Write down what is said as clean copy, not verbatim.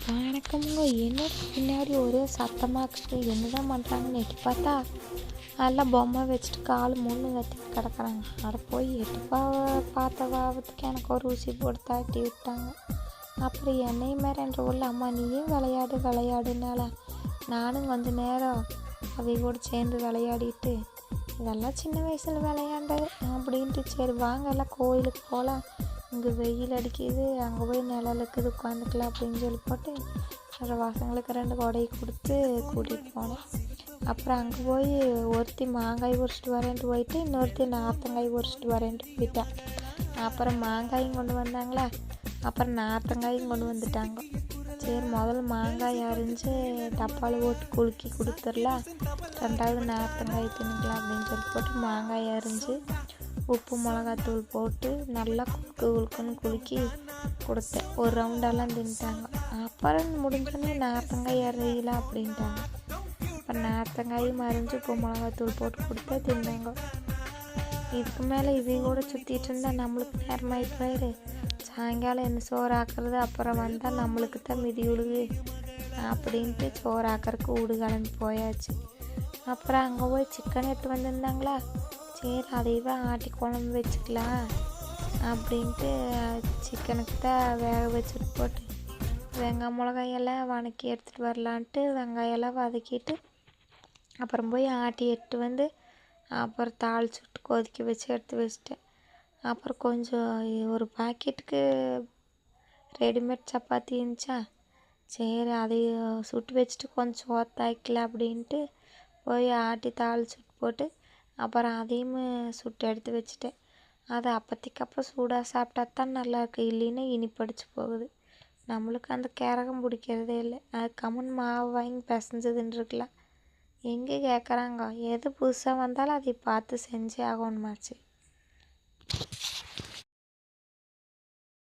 வணக்கம்ங்க. என்னடா பின்னாடி ஒரே சத்தமாக இருக்குது, என்னதான் பண்ணுறாங்கன்னு எட்டி பார்த்தா எல்லாம் பொம்மை வச்சுட்டு கால் முள்ளு கட்டிட்டு கிடக்குறாங்க. அட போய் எட்டி பார்த்த பாவத்துக்கு எனக்கு ஒரு ஊசி போட்டு தாட்டி விட்டாங்க. அப்புறம் என்னையும் மேரன்ற உள்ள அம்மா நீயும் விளையாடுனால நானும் கொஞ்ச நேரம் அவங்க கூட சேர்ந்து விளையாடிட்டு இதெல்லாம் சின்ன வயசில் விளையாண்டது அப்படின்ட்டு சரி வாங்க எல்லாம் கோயிலுக்கு போகலாம், இங்கே வெயில் அடிக்குது, அங்கே போய் நிழலுக்குது உட்காந்துக்கலாம் அப்படின்னு சொல்லி போட்டு பசங்களுக்கு 2 கொடையை கொடுத்து கூட்டிகிட்டு போனேன். அப்புறம் அங்கே போய் ஒருத்தி மாங்காய் உரிச்சிட்டு வரேன்ட்டு போயிட்டு இன்னொருத்தி நார்த்தங்காய் உரிச்சிட்டு வரேன்ட்டு போயிட்டான். அப்புறம் மாங்காயும் கொண்டு வந்தாங்களா, அப்புறம் நார்த்தங்காயும் கொண்டு வந்துட்டாங்க. சரி முதல்ல மாங்காய் அரிஞ்சு டப்பாவில் போட்டு குலுக்கி கொடுத்துடலாம், 2வது நார்த்தங்காய் தின்னுக்கலாம் அப்படின்னு சொல்லி போட்டு மாங்காய் அரிஞ்சு உப்பு மிளகாத்தூள் போட்டு நல்லா குலுக்குன்னு குலுக்கி கொடுத்தேன். ஒரு ரவுண்டெல்லாம் தின்ட்டாங்க. அப்புறம் முடிஞ்சோடனே நார்த்தங்காய் அரையலாம் அப்படின்ட்டாங்க. அப்புறம் நார்த்தங்காயும் அரிஞ்சு உப்பு மிளகாத்தூள் போட்டு கொடுத்தா தின்னாங்க. இதுக்கு மேலே இதையும் கூட சுற்றிட்டு இருந்தால் நம்மளுக்கு நேரமாயிட்டு போயிரு, சாயங்காலம் என்ன சோறு ஆக்குறது, அப்புறம் வந்தால் நம்மளுக்கு தான் மிதி உழுகு அப்படின்ட்டு சோறு ஆக்கிறதுக்கு வீடு கிளம்பி போயாச்சு. அப்புறம் அங்கே போய் சிக்கன் எடுத்து வந்திருந்தாங்களா, சரி அதையவே ஆட்டி குழம்பு வச்சுக்கலாம் அப்படின்ட்டு சிக்கனுக்கு தான் வேக வச்சுட்டு போட்டு வெங்காயம் மிளகாயெல்லாம் வதக்கி எடுத்துகிட்டு வரலான்ட்டு வெங்காயெல்லாம் வதக்கிட்டு அப்புறம் போய் ஆட்டி எடுத்து வந்து அப்புறம் தாளிச்சுட்டு கொதிக்க வச்சு எடுத்து வச்சிட்டேன். அப்புறம் கொஞ்சம் ஒரு பாக்கெட்டுக்கு ரெடிமேட் சப்பாத்தி இருந்துச்சா, சரி அதையும் சுட்டு வச்சுட்டு கொஞ்சம் சோத்தாக்கலாம் அப்படின்ட்டு போய் ஆட்டி தாளிச்சுட்டு போட்டு அப்புறம் அதையும் சுட்டு எடுத்து வச்சுட்டேன். அதை அப்போதைக்கு சூடாக சாப்பிட்டா தான் நல்லாயிருக்கு, இல்லைன்னா இனிப்படிச்சு போகுது. நம்மளுக்கு அந்த கேரகம் பிடிக்கிறதே இல்லை, அது கம்மன் மாவு வாங்கி பிசைஞ்சதுன்னு இருக்கலாம். எங்கே கேட்குறாங்க, எது புதுசாக வந்தாலும் அதை பார்த்து செஞ்சே ஆகணுமாச்சு.